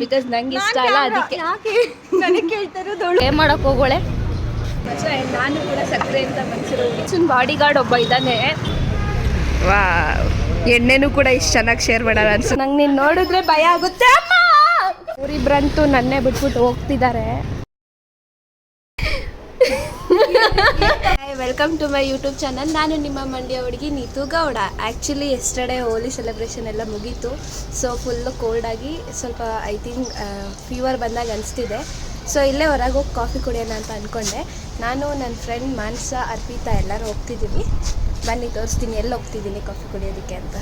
Because ನಂಗೆ ಇಷ್ಟ ಅಲ್ಲ ಅದಕ್ಕೆ. ನನಗೆ ಕೇಳ್ತಾರೋದವಳು ಏನ್ ಮಾಡಕ್ ಹೋಗೋಳೆ. ನಾನು ಕೂಡ ಸಕ್ಕರೆ ಅಂತ ಮನ್ಸಿರೋ ಬಾಡಿ ಗಾರ್ಡ್ ಒಬ್ಬ ಇದ್ದಾನೆ. ವಾ ಎಣ್ಣೆನೂ ಕೂಡ ಇಷ್ಟು ಚೆನ್ನಾಗಿ ಶೇರ್ ಮಾಡೋಣ ಅನ್ಸು. ನಂಗೆ ನೀನು ನೋಡಿದ್ರೆ ಭಯ ಆಗುತ್ತೆ. ಇವರಿಬ್ರಂತೂ ನನ್ನೇ ಬಿಟ್ಬಿಟ್ಟು ಹೋಗ್ತಿದ್ದಾರೆ. Welcome to my YouTube channel. ನಾನು ನಿಮ್ಮ ಮಂಡ್ಯ ಹುಡುಗಿ Neetu Gowda. Actually yesterday Holi celebration ಎಲ್ಲ ಮುಗೀತು. ಸೊ ಫುಲ್ಲು ಕೋಲ್ಡಾಗಿ ಸ್ವಲ್ಪ ಐ ಥಿಂಕ್ ಫೀವರ್ ಬಂದಾಗ ಅನಿಸ್ತಿದೆ. ಸೊ ಇಲ್ಲೇ ಹೊರಗೆ ಹೋಗಿ ಕಾಫಿ ಕುಡಿಯೋಣ ಅಂತ ಅಂದ್ಕೊಂಡೆ. ನಾನು ನನ್ನ ಫ್ರೆಂಡ್ ಮಾನಸ, ಅರ್ಪಿತಾ ಎಲ್ಲರೂ ಹೋಗ್ತಿದ್ದೀವಿ. ಬನ್ನಿ ತೋರಿಸ್ತೀನಿ ಎಲ್ಲಿ ಹೋಗ್ತಿದ್ದೀನಿ ಕಾಫಿ ಕುಡಿಯೋದಕ್ಕೆ ಅಂತ.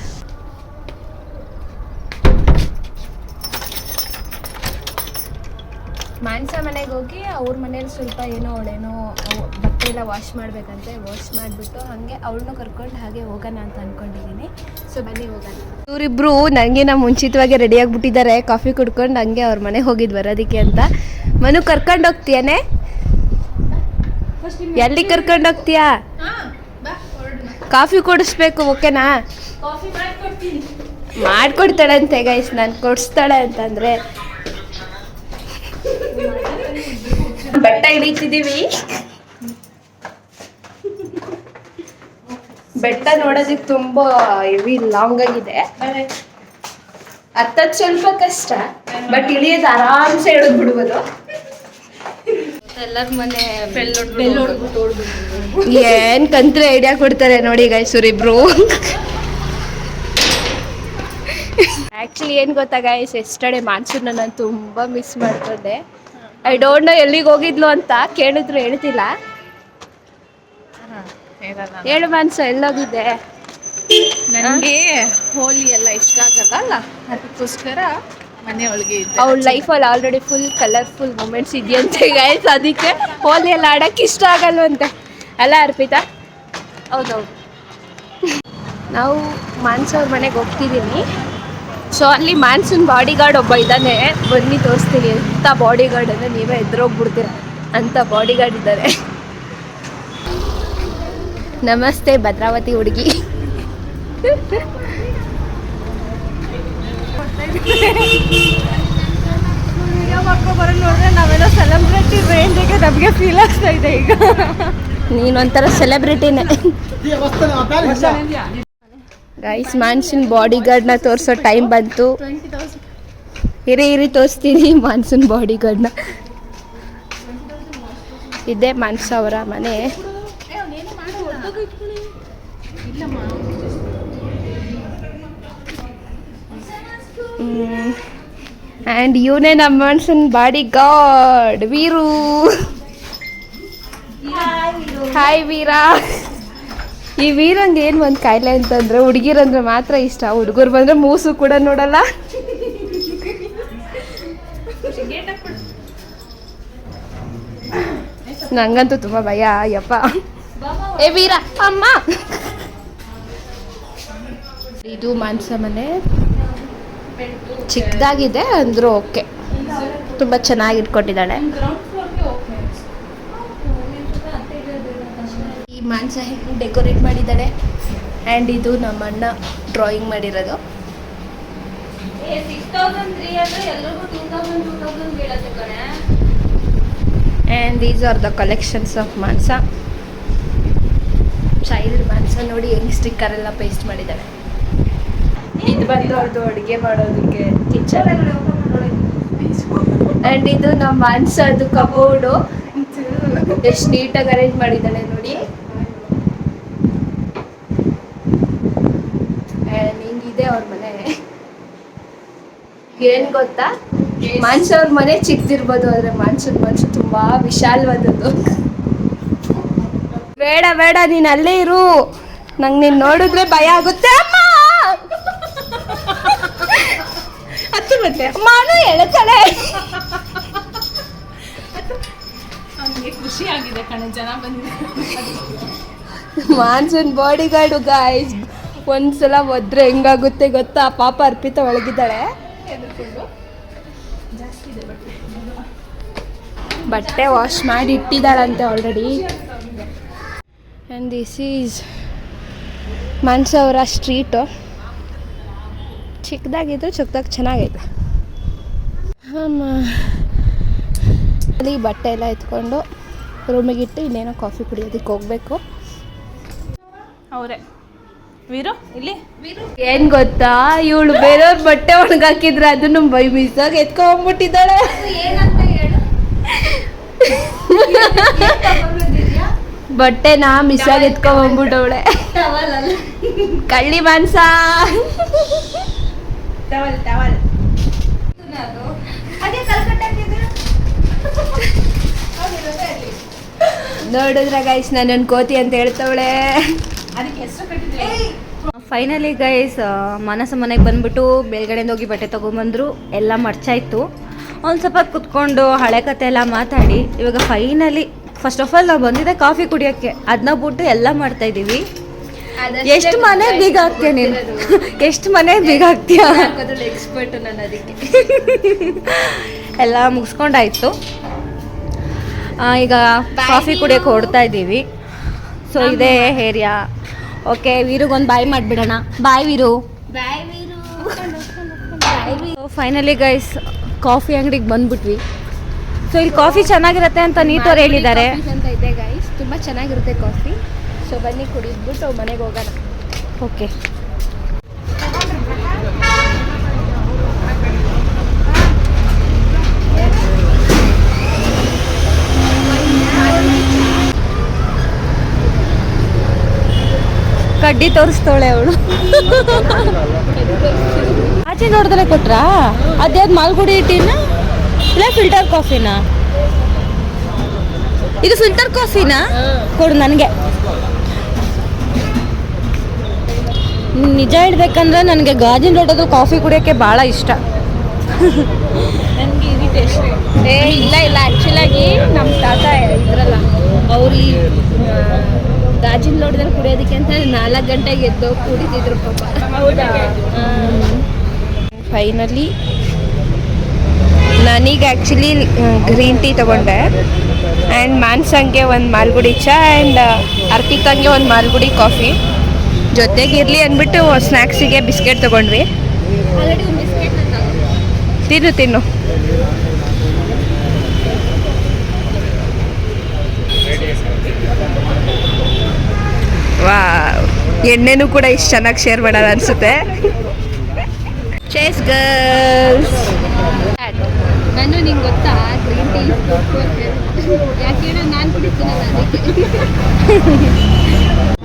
ಮಾನಸ ಮನೆಗೆ ಹೋಗಿ ಅವ್ರ ಮನೇಲಿ ಸ್ವಲ್ಪ ಏನೋ ಬಟ್ಟೆ ಎಲ್ಲ ವಾಶ್ ಮಾಡಬೇಕಂತೆ. ವಾಶ್ ಮಾಡಿಬಿಟ್ಟು ಹಾಗೆ ಅವಳನ್ನೂ ಕರ್ಕೊಂಡು ಹಾಗೆ ಹೋಗೋಣ ಅಂತ ಅಂದ್ಕೊಂಡಿದ್ದೀನಿ. ಸೊ ಬನ್ನಿ ಹೋಗೋಣ. ಇವರಿಬ್ರು ನನಗಿನ ಮುಂಚಿತವಾಗಿ ರೆಡಿ ಆಗಿಬಿಟ್ಟಿದ್ದಾರೆ ಕಾಫಿ ಕುಡ್ಕೊಂಡು ಹಂಗೆ ಅವ್ರ ಮನೆಗೆ ಹೋಗಿದ್ದು ಬರೋದಕ್ಕೆ ಅಂತ. ಮನು ಕರ್ಕೊಂಡು ಹೋಗ್ತೀಯಾನೆ? ಎಲ್ಲಿ ಕರ್ಕೊಂಡು ಹೋಗ್ತೀಯಾ? ಕಾಫಿ ಕೊಡಿಸ್ಬೇಕು, ಓಕೆನಾ? ಮಾಡ್ಕೊಡ್ತಾಳಂತೆ ಗೈಸ್, ನಾನು ಕೊಡಿಸ್ತಾಳೆ ಅಂತಂದರೆ. ಬೆಟ್ಟ ಇಳಿತಿದ್ದೀವಿ. ಬೆಟ್ಟ ನೋಡೋದಕ್ಕೆ ತುಂಬ ಹೆವಿ ಲಾಂಗ್ ಆಗಿದೆ. ಹತ್ತದ್ ಸ್ವಲ್ಪ ಕಷ್ಟ, ಬಟ್ ಇಳಿಯೋದು ಆರಾಮ್ಸೆ ಇಳಿದು ಬಿಡ್ಬೋದು. ಎಲ್ಲರ ಮನೆ ಏನ್ ಕಂತ್ರೆ ಐಡಿಯಾ ಕೊಡ್ತಾರೆ ನೋಡಿ ಗೈಸೂರ್ ಇಬ್ರು. ಆ್ಯಕ್ಚುಲಿ ಏನು ಗೊತ್ತಾ ಗೈಸ್, ಎಸ್ಟರ್ಡೇ ಮಾನ್ಸೂನ್ ನಾನು ತುಂಬ ಮಿಸ್ ಮಾಡ್ಕೊಂಡೆ. ಐ ಡೋಂಟ್ ನೋ ಎಲ್ಲಿಗೆ ಹೋಗಿದ್ಲು ಅಂತ ಕೇಳಿದ್ರು ಹೇಳ್ತಿಲ್ಲ. ಹೇಳು ಮಾನ್ಸ, ಎಲ್ಲೋಗಿದ್ದೆ? ನನಗೆ ಹೋಲಿ ಎಲ್ಲ ಇಷ್ಟ ಆಗಲ್ಲ, ಅದಕ್ಕೋಸ್ಕರ ಮನೆಯೊಳಗೆ ಇದ್ದೆ. ಅವಳ ಲೈಫಲ್ಲಿ ಆಲ್ರೆಡಿ ಫುಲ್ ಕಲರ್ಫುಲ್ ಮೂಮೆಂಟ್ಸ್ ಇದೆಯಂತೆ ಗೈಸ್, ಅದಕ್ಕೆ ಹೋಲಿ ಎಲ್ಲ ಆಡೋಕ್ಕೆ ಇಷ್ಟ ಆಗಲ್ವಂತೆ. ಅಲ್ಲ ಅರ್ಪಿತಾ? ಹೌದೌದು. ನಾವು ಮಾನ್ಸ ಅವ್ರ ಮನೆಗೆ ಹೋಗ್ತಿದ್ದೀನಿ. ಸೊ ಅಲ್ಲಿ ಮಾನ್ಸೂನ್ ಬಾಡಿ ಗಾರ್ಡ್ ಒಬ್ಬ ಇದ್ದಾನೆ. ಬನ್ನಿ ತೋರಿಸ್ತೀನಿ. ಎಂಥ ಬಾಡಿ ಗಾರ್ಡ್ ಅಂದರೆ ನೀವೇ ಎದುರೋಗ್ಬಿಡ್ತೀರ ಅಂಥ ಬಾಡಿ ಗಾರ್ಡ್ ಇದ್ದಾರೆ. ನಮಸ್ತೆ ಭದ್ರಾವತಿ ಹುಡುಗಿ. ನೋಡಿದ್ರೆ ನಾವೆಲ್ಲ ಸೆಲೆಬ್ರಿಟಿ ರೇಂಜಿಗೆ ನಮಗೆ ಫೀಲ್ ಆಗ್ತಾ ಇದೆ ಈಗ. ನೀನೊಂಥರ ಸೆಲೆಬ್ರಿಟಿನೇ ಗೈಸ್. ಮಾನ್ಸೂನ್ ಬಾಡಿ ಗಾರ್ಡ್ನ ತೋರಿಸೋ ಟೈಮ್ ಬಂತು. ಇರಿ ತೋರಿಸ್ತೀನಿ ಮಾನ್ಸೂನ್ ಬಾಡಿ ಗಾರ್ಡ್ನ. ಇದೇ ಮಾನ್ಸ ಅವರ ಮನೆ. ಆ್ಯಂಡ್ ಇವನೇ ನಮ್ಮ monsoon bodyguard Veeru. Hi Veera. ಈ ವೀರಂಗೆ ಏನು ಒಂದು ಕಾಯಿಲೆ ಅಂತಂದರೆ ಹುಡುಗಿರಂದ್ರೆ ಮಾತ್ರ ಇಷ್ಟ, ಹುಡುಗರು ಬಂದರೆ ಮೂಸು ಕೂಡ ನೋಡಲ್ಲ. ನಂಗಂತೂ ತುಂಬ ಭಯ. ಯಪ್ಪ ಏ ವೀರ ಅಮ್ಮ. ಇದು ಮಾನ್ಸ ಮನೆ ಚಿಕ್ಕದಾಗಿದೆ ಅಂದರೂ ಓಕೆ, ತುಂಬ ಚೆನ್ನಾಗಿ ಇಟ್ಕೊಟ್ಟಿದ್ದಾಳೆ. ಈ ಮಾನ್ಸ ಹೆಂಗೆ ಡೆಕೋರೇಟ್ ಮಾಡಿದ್ದಾಳೆ. ಆ್ಯಂಡ್ ಇದು ನಮ್ಮ ಅಣ್ಣ ಡ್ರಾಯಿಂಗ್ ಮಾಡಿರೋದು. And these are the collections of Mansa. Child Mansa ನೋಡಿ ಹೆಂಗೆ ಸ್ಟಿಕ್ಕರ್ ಎಲ್ಲ ಪೇಸ್ಟ್ ಮಾಡಿದ್ದಾಳೆ. ಇದು ಬಂದು ಅವ್ರದ್ದು ಅಡುಗೆ ಮಾಡೋದಕ್ಕೆ ಕಿಚನ್. ಆ್ಯಂಡ್ ಇದು ನಮ್ಮ ಮಾನ್ಸ ಅದು ಕಬೋರ್ಡು. ಎಷ್ಟು ನೀಟಾಗಿ ಅರೇಂಜ್ ಮಾಡಿದ್ದಾಳೆ ನೋಡಿ. ಹಿಂಗಿದೆ ಅವ್ರ ಮನೆ. ಏನ್ ಗೊತ್ತಾ, ಮಾನ್ಸ ಅವ್ರ ಮನೆ ಚಿಕ್ಕದಿರ್ಬೋದು, ಆದ್ರೆ ಮಾನ್ಸನ್ ಮನ್ಸು ತುಂಬಾ ವಿಶಾಲವಾದದ್ದು. ಬೇಡ ನೀನ್ ಅಲ್ಲೇ ಇರು, ನಂಗೆ ನೀನ್ ನೋಡಿದ್ರೆ ಭಯ ಆಗುತ್ತೆ. ಅಮ್ಮ ಹತ್ತು ಮತ್ತೆ ಮಾನು ಎಳತಾಳೆ. ಖುಷಿ ಆಗಿದೆ ಕಣ, ಜನ ಬಂದಿದ್ದಾರೆ. Monsoon body guard guys. ಒಂದ್ಸಲ ಒದ್ರೆ ಹೆಂಗಾಗುತ್ತೆ ಗೊತ್ತಾ. ಪಾಪ ಅರ್ಪಿತಾ ಒಳಗಿದ್ದಾಳೆ. ಬಟ್ಟೆ ವಾಶ್ ಮಾಡಿ ಇಟ್ಟಿದ್ದಾಳಂತೆ ಆಲ್ರೆಡಿ. ಆ್ಯಂಡ್ ದಿಸ್ ಈಸ್ ಮಾನ್ಸ ಅವರ ಸ್ಟ್ರೀಟು. ಚಿಕ್ಕದಾಗಿದ್ದು ಚಿಕ್ಕದಾಗಿ ಚೆನ್ನಾಗೈತೆ. ಅಲ್ಲಿ ಬಟ್ಟೆ ಎಲ್ಲ ಎತ್ಕೊಂಡು ರೂಮಿಗಿಟ್ಟು ಇನ್ನೇನೋ ಕಾಫಿ ಕುಡಿಯೋದಕ್ಕೆ ಹೋಗ್ಬೇಕು. ಅವರೇ ವೀರು ಇಲ್ಲಿ ಏನ್ ಗೊತ್ತಾ, ಇವಳು ಬೇರೆಯವ್ರ ಬಟ್ಟೆ ಒಣಗಾಕಿದ್ರೆ ಅದನ್ನು ಬೈ ಮಿಸ್ಸಾಗಿ ಎತ್ಕೊಂಡ್ಬಿಟ್ಟಿದ್ದಾಳೆ. ಬಟ್ಟೆನ ಮಿಸ್ಸಾಗಿ ಎತ್ಕೊಂಡ್ಬಿಟ್ಟವಳೆ. ಕಳ್ಳಿ ಮಾಂಸ. ನೋಡಿದ್ರ ಗೈಸ್ ನನ್ನನ್ನು ಕೋತಿ ಅಂತ ಹೇಳ್ತವಳೆ. ಫೈನಲಿ ಗೈಸ್ ಮನಸ ಮನೆಗೆ ಬಂದ್ಬಿಟ್ಟು ಬೆಳಗಡೆಯಿಂದ ಹೋಗಿ ಬಟ್ಟೆ ತೊಗೊಂಬಂದ್ರು. ಎಲ್ಲ ಮರ್ಚಾಯ್ತು. ಒಂದು ಸ್ವಲ್ಪ ಕುತ್ಕೊಂಡು ಹಳೆ ಕತೆ ಎಲ್ಲ ಮಾತಾಡಿ ಇವಾಗ ಫೈನಲಿ ಫಸ್ಟ್ ಆಫ್ ಆಲ್ ನಾವು ಬಂದಿದ್ದೆ ಕಾಫಿ ಕುಡಿಯೋಕ್ಕೆ. ಅದನ್ನ ಬಿಟ್ಟು ಎಲ್ಲ ಮಾಡ್ತಾ ಇದ್ದೀವಿ. ಎಷ್ಟು ಮನೆ ಬೀಗ ಹಾಕ್ತೀಯ ನೀನು? ಎಷ್ಟು ಮನೆ ಬೀಗ ಹಾಕ್ತೀಯ? ಎಕ್ಸ್ಪರ್ಟ್ ನಾನು ಅದಕ್ಕೆ. ಎಲ್ಲ ಮುಗಿಸ್ಕೊಂಡಾಯ್ತು. ಈಗ ಕಾಫಿ ಕುಡಿಯೋಕೆ ಹೊಡ್ತಾ ಇದ್ದೀವಿ. ಸೊ ಇದೇ ಏರಿಯಾ. ಓಕೆ, ವೀರುಗೊಂದು ಬಾಯ್ ಮಾಡಿಬಿಡೋಣ. ಬಾಯ್ ವೀರು. ಫೈನಲಿ ಗೈಸ್ ಕಾಫಿ ಅಂಗಡಿಗೆ ಬಂದ್ಬಿಟ್ವಿ. ಸೊ ಇಲ್ಲಿ ಕಾಫಿ ಚೆನ್ನಾಗಿರುತ್ತೆ ಅಂತ ನೀಟವ್ರು ಹೇಳಿದ್ದಾರೆ. ಅಂತ ಇದೆ ಗೈಸ್, ತುಂಬ ಚೆನ್ನಾಗಿರುತ್ತೆ ಕಾಫಿ. ಸೊ ಬನ್ನಿ ಕುಡಿದ್ಬಿಟ್ಟು ಮನೆಗೆ ಹೋಗೋಣ. ಓಕೆ. ಕಡ್ಡಿ ತೋರಿಸ್ತವಳೆ ಅವಳು. ಆಚೆ ನೋಡ್ದಲ್ಲೇ ಕೊಟ್ರಾ? ಅದ್ಯಾವ್ದು ಮಾಲ್ಗುಡಿ ಟೀನ ಇಲ್ಲ ಫಿಲ್ಟರ್ ಕಾಫಿನಾ? ಇದು ಫಿಲ್ಟರ್ ಕಾಫಿನಾ? ಕೊಡು ನನಗೆ. ನಿಜ ಹೇಳ್ಬೇಕಂದ್ರೆ ನನಗೆ ಗಾಜಿನ ಲೋಟದ ಕಾಫಿ ಕುಡಿಯೋಕ್ಕೆ ಭಾಳ ಇಷ್ಟ. ನನಗೆ ಇರಿಟೇಷನ್. ಇಲ್ಲ ಆ್ಯಕ್ಚುಲಾಗಿ ನಮ್ಮ ತಾತ ಇದ್ರಲ್ಲ, ಅವ್ರು ಈ ಗಾಜಿನ ಲೋಟದಲ್ಲಿ ಕುಡಿಯೋದಕ್ಕೆ ಅಂತ 4 ಗಂಟೆಗೆ ಎದ್ದು ಕುಡಿತಿದ್ರು ಪಾಪ. ಹೌದಾ? ಫೈನಲಿ ನನಗೆ ಆ್ಯಕ್ಚುಲಿ ಗ್ರೀನ್ ಟೀ ತೊಗೊಂಡೆ ಆ್ಯಂಡ್ ಮಾನ್ಸಂಗೆ ಒಂದು ಮಾಲ್ಗುಡಿ ಚಾ ಆ್ಯಂಡ್ ಅರ್ಪಿಕಂಗೆ ಒಂದು ಮಾಲ್ಗುಡಿ ಕಾಫಿ. ಜೊತೆಗಿರಲಿ ಅಂದ್ಬಿಟ್ಟು ಸ್ನ್ಯಾಕ್ಸಿಗೆ ಬಿಸ್ಕೆಟ್ ತೊಗೊಂಡ್ವಿ. ತಿನ್ನು. ವಾ, ಎಣ್ಣೆನೂ ಕೂಡ ಇಷ್ಟು ಚೆನ್ನಾಗಿ ಶೇರ್ ಮಾಡೋಣ ಅನಿಸುತ್ತೆ. Chase girls. ನಾನು ನಿಂಗೆ ಗೊತ್ತಾ ಗ್ರೀನ್ ಟೀ ಯಾಕೆ ನಾನು ಕುಡಿತೀನಲ್ಲ ಅದಕ್ಕೆ.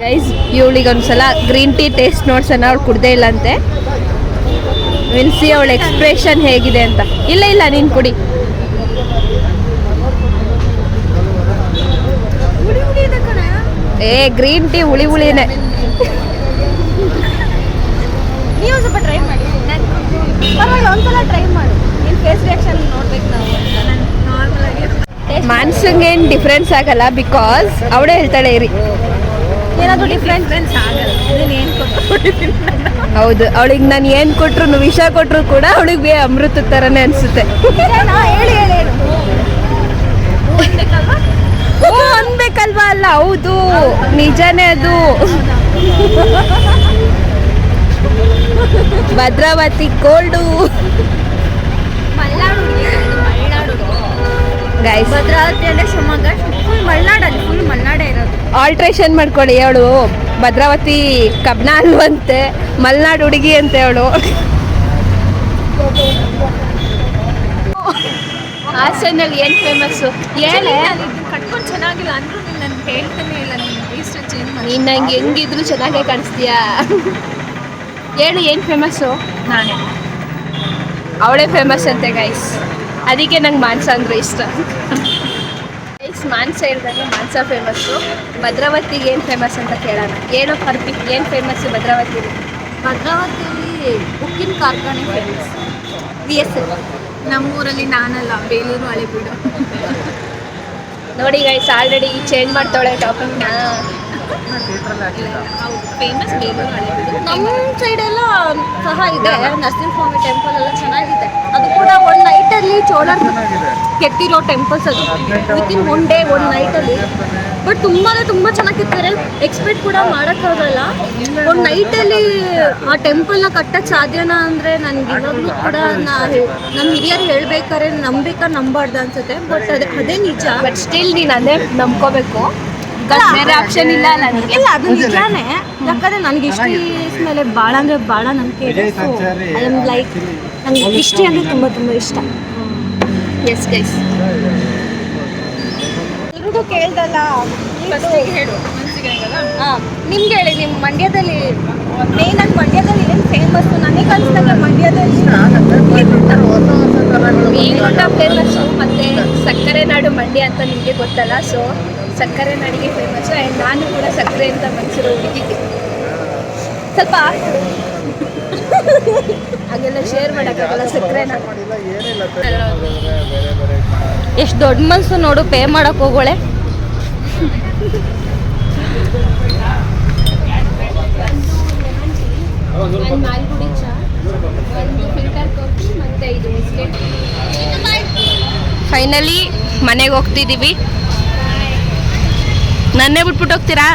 ಗೈಸ್ ಇವಳಿಗೆ ಒಂದ್ಸಲ ಗ್ರೀನ್ ಟೀ ಟೇಸ್ಟ್ ನೋಡ್ಸೋಣ. ಅವಳು ಕುಡ್ದೇ ಇಲ್ಲ ಅಂತೆ. ವಿಲ್ಸಿ ಅವಳ ಎಕ್ಸ್ಪ್ರೆಷನ್ ಹೇಗಿದೆ ಅಂತ. ಇಲ್ಲ ನೀನು ಕುಡಿ. ಗ್ರೀನ್ ಟೀ ಹುಳಿನೇ. ನೀವು ಸ್ವಲ್ಪ ಟ್ರೈ ಮಾಡಿ. ಒಂದ್ಸಲ ಟ್ರೈ ಮಾಡಿ. ನಿಮ್ಮ ಫೇಸ್ ರಿಯಾಕ್ಷನ್ ನೋಡ್ಬೇಕು ನಾವು. ಮಾನ್ಸಂಗೆ ಏನು ಡಿಫ್ರೆನ್ಸ್ ಆಗಲ್ಲ ಬಿಕಾಸ್ ಅವಳೇ ಹೇಳ್ತಾಳೆ ಇರಿ. ಏನಾದರೂ ಡಿಫ್ರೆನ್ಸ್ ಆಗಲ್ಲ. ಏನು ಕೊಟ್ಟು ಹೌದು, ಅವಳಿಗೆ ನಾನು ಏನು ಕೊಟ್ರು ವಿಷ ಕೊಟ್ಟರು ಕೂಡ ಅವಳಿಗೆ ಅಮೃತ ಥರನೇ ಅನಿಸುತ್ತೆ. ಹೇಳಿ ಅನ್ಬೇಕಲ್ವಾ? ಅಲ್ಲ, ಹೌದು, ನಿಜಾನೇ ಅದು. Bhadravati cold guys. ಭದ್ರಾವತಿ ಅಂದರೆ ಶಿವಮೊಗ್ಗ, ಫುಲ್ ಮಲೆನಾಡಲ್ಲಿ, ಫುಲ್ ಮಲೆನಾಡೇ ಇರೋದು. ಆಲ್ಟ್ರೇಷನ್ ಮಾಡ್ಕೊಳ್ಳಿ. ಅವಳು ಭದ್ರಾವತಿ ಕಬ್ನ ಅಲ್ವಂತೆ, ಮಲೆನಾಡು ಹುಡುಗಿ ಅಂತೆ ಅವಳು. ಹಾಸನಲ್ಲಿ ಏನು ಫೇಮಸ್ಸು ಹೇಳೆ? ಕಟ್ಕೊಂಡು ಚೆನ್ನಾಗಿಲ್ಲ ಅಂದ್ರೂ ನೀನು ನನಗೆ ಹೇಳ್ತಾನೆ ಇಲ್ಲ. ನೀನು ಟೇಸ್ಟ್ ಚೇಂಜ್ ಮಾಡಿ. ನೀನು ನಂಗೆ ಹೆಂಗಿದ್ರು ಚೆನ್ನಾಗೇ ಕಾಣಿಸ್ತೀಯಾ? ಹೇಳು ಏನು ಫೇಮಸ್ಸು? ನಾನೇ. ಅವಳೇ ಫೇಮಸ್ ಅಂತೆ ಗೈಸ್. ಅದಕ್ಕೆ ನಂಗೆ ಮಾಂಸ ಅಂದರೆ ಇಷ್ಟ. ಗೈಸ್ ಮಾಂಸ ಹೇಳಿದಾಗ ಮಾಂಸ ಫೇಮಸ್ಸು. ಭದ್ರಾವತಿಗೆ ಏನು ಫೇಮಸ್ ಅಂತ ಕೇಳೋಣ. ಹೇಳು ಪರ್ಪಿ, ಏನು ಫೇಮಸ್ಸು ಭದ್ರಾವತಿಲಿ? ಭದ್ರಾವತಿಯಲ್ಲಿ ಉಕ್ಕಿನ ಕಾರ್ಖಾನೆ ಫೇಮಸ್. VSL. ನಮ್ಮೂರಲ್ಲಿ ನಾನಲ್ಲ, ಬೇಲೂರು ಹಳೆಬೀಡು. ನೋಡಿ ಗೈಸ್ ಆಲ್ರೆಡಿ ಚೇಂಜ್ ಮಾಡ್ತಾಳೆ ಟಾಪಿಕ್ನ. ಹೌದು, ಫೇಮಸ್ ಬೇಲೂರು ಹಳೆಬೀಡು. ನಮ್ಮ ಸೈಡೆಲ್ಲ ಸಹ ಇದೆ. ನರಸಿಂಹಸ್ವಾಮಿ ಟೆಂಪಲ್ ಎಲ್ಲ ಚೆನ್ನಾಗಿದೆ. ಅದು ಕೂಡ ಒಂದು ನೈಟಲ್ಲಿ ಚೋಳರು ಕೆತ್ತಿರೋ ಟೆಂಪಲ್ಸ್. ಅದು ವಿತಿನ್ 1 ಡೇ 1 ನೈಟಲ್ಲಿ ಬಟ್ ತುಂಬ ಚೆನ್ನಾಗಿರ್ತಾರೆ. ಎಕ್ಸ್ಪೆಕ್ಟ್ ಕೂಡ ಮಾಡೋಕ್ಕಾಗಲ್ಲ. ಒಂದು ನೈಟಲ್ಲಿ ಆ ಟೆಂಪಲ್ನ ಕಟ್ಟಕ್ಕೆ ಸಾಧ್ಯನಾ ಅಂದರೆ ನನಗೆ ಇವಾಗಲೂ ಕೂಡ ನಮ್ಮ ಹಿರಿಯರು ಹೇಳ್ಬೇಕಾದ್ರೆ ನಂಬಾರ್ದು ಅನ್ಸುತ್ತೆ. ಬಟ್ ಅದೇ ನಿಜ. ಬಟ್ ಸ್ಟಿಲ್ ನೀನು ಅದೇ ನಂಬ್ಕೋಬೇಕು, ಬೇರೆ ಆಪ್ಷನ್ ಇಲ್ಲ ನನಗೆ. ಇಲ್ಲ, ಅದು ನಿಜಾನೇ. ಯಾಕಂದರೆ ನನಗೆ ಹಿಸ್ಟ್ರಿ ಮೇಲೆ ಭಾಳ ಅಂದರೆ ಭಾಳ ನಂಬಿಕೆ ಇದೆ. ಸೊ ಐ ಆಮ್ ಲೈಕ್, ನನಗೆ ಹಿಸ್ಟ್ರಿ ಅಂದರೆ ತುಂಬ ಇಷ್ಟ. ಎಸ್ ಗೈಸ್, ಎಲ್ರಿಗೂ ಕೇಳ್ದಲ್ಲ, ಹೇಳು. ಹಾಂ, ನಿಮ್ಗೆ ಹೇಳಿ, ನಿಮ್ಮ ಮಂಡ್ಯದಲ್ಲಿ ಮೇಯ್ನಾಗಿ ಮಂಡ್ಯದಲ್ಲಿ ಏನು ಫೇಮಸ್ಸು? ನನಗೆ ಅನ್ಸ್ದಂಗೆ ಮಂಡ್ಯದಲ್ಲಿ ಈಗೂಟ ಫೇಮಸ್ಸು, ಮತ್ತು ಸಕ್ಕರೆ ನಾಡು ಮಂಡ್ಯ ಅಂತ ನಿಮಗೆ ಗೊತ್ತಲ್ಲ. ಸೊ ಸಕ್ಕರೆ ನಾಡಿಗೆ ಫೇಮಸ್ಸು. ಆ್ಯಂಡ್ ನಾನು ಕೂಡ ಸಕ್ಕರೆ ಅಂತ ಮನ್ಸಿರೋ ಹುಡುಗಿದ್ದೆ. ಸ್ವಲ್ಪ ಹಾಗೆಲ್ಲ ಶೇರ್ ಮಾಡೋಕ್ಕಾಗಲ್ಲ ಸಕ್ಕರೆನ. ಎಷ್ಟು ದೊಡ್ಡ ಮನಸ್ಸು ನೋಡು, ಪೇ ಮಾಡೋಕೆ ಹೋಗೋಳೆ. ಒಂದು ಮಾಲ್ಗುಡಿ ಚಾ, ಒಂದು ಫಿಲ್ಟರ್ ಕಾಫಿ, ಮತ್ತು ಇದು ಬಿಸ್ಕೆಟ್. ಫೈನಲಿ ಮನೆಗೆ ಹೋಗ್ತಿದ್ದೀವಿ. ನನ್ನೇ ಬಿಟ್ಬಿಟ್ಟು ಹೋಗ್ತೀರಾ?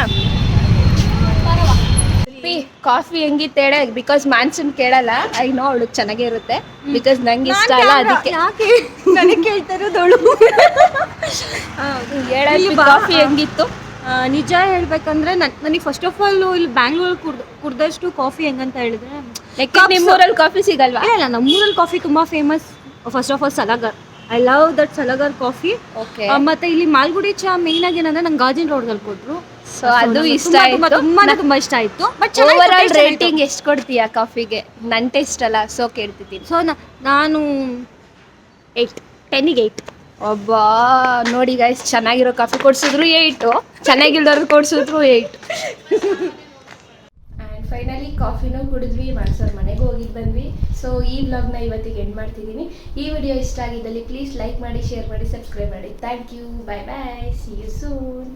ಕಾಫಿ ಹೆಂಗಿತ್ತು ಹೇಳ, ಬಿಕಾಸ್ ಮಾನ್ಸೂನ್ ಕೇಳಲ್ಲ. ಐ ನೋ ಅವಳು ಚೆನ್ನಾಗೇ ಇರುತ್ತೆ, ಬಿಕಾಸ್ ನಂಗೆ ಇಷ್ಟ ಅಲ್ಲ, ಅದಕ್ಕೆ ಯಾಕೆ ನನಗೆ ಕೇಳ್ತಾ ಇರೋದವಳು. ಹೇಳಿ ಕಾಫಿ ಹೆಂಗಿತ್ತು? ನಿಜ ಹೇಳ್ಬೇಕಂದ್ರೆ ನನಗೆ ಫಸ್ಟ್ ಆಫ್ ಆಲ್ ಇಲ್ಲಿ ಬ್ಯಾಂಗ್ಳೂರ್ ಕುಡ್ದಷ್ಟು ಕಾಫಿ ಹೆಂಗಂತ ಹೇಳಿದ್ರೆ, ನಿಮ್ಮೂರಲ್ಲಿ ಕಾಫಿ ಸಿಗಲ್ವಾ? ಇಲ್ಲ, ನಮ್ಮೂರಲ್ಲಿ ಕಾಫಿ ತುಂಬ famous. First of all Salagar, I love that Salagar coffee. Okay. ಮತ್ತೆ ಇಲ್ಲಿ ಮಾಲ್ಗುಡಿ ಚಾ ಮೇಯ್ನ್ ಆಗಿ ಏನಂದ್ರೆ ನಂಗೆ ಗಾಜಿನ ರೋಡ್ದಲ್ಲಿ ಕೊಟ್ಟರು. ಸೊ ಅದು ಇಷ್ಟ ಆಯ್ತು, ತುಂಬ ಇಷ್ಟ ಆಯ್ತು. ಬಟ್ ಓವರ್ ಆಲ್ ರೇಟಿಂಗ್ ಎಷ್ಟು ಕೊಡ್ತೀಯಾ ಕಾಫಿಗೆ? ನನ್ನ ಟೇಸ್ಟ್ ಅಲ್ಲ, ಸೊ ಕೇಳ್ತಿದ್ದೀನಿ. ಸೊ ನಾನು 8, 10ಗೆ 8. ಒಬ್ಬ ನೋಡಿ ಗೈಸ್, ಚೆನ್ನಾಗಿರೋ ಕಾಫಿ ಕೊಡ್ಸಿದ್ರು 8, ಚೆನ್ನಾಗಿಲ್ದವ್ರು ಕೊಡ್ಸಿದ್ರು 8. ಆ್ಯಂಡ್ ಫೈನಲಿ ಕಾಫಿನೂ ಕುಡಿದ್ವಿ, ಮಾಡ್ಸೋರು ಮನೆಗೆ ಹೋಗಿ ಬಂದ್ವಿ. ಸೊ ಈ ವ್ಲಾಗ್ನ ಇವತ್ತಿಗೆ ಎಂಡ್ ಮಾಡ್ತಿದ್ದೀನಿ. ಈ ವಿಡಿಯೋ ಇಷ್ಟ ಆಗಿದ್ದಲ್ಲಿ ಪ್ಲೀಸ್ ಲೈಕ್ ಮಾಡಿ, ಶೇರ್ ಮಾಡಿ, ಸಬ್ಸ್ಕ್ರೈಬ್ ಮಾಡಿ. Thank you, bye bye, see you soon.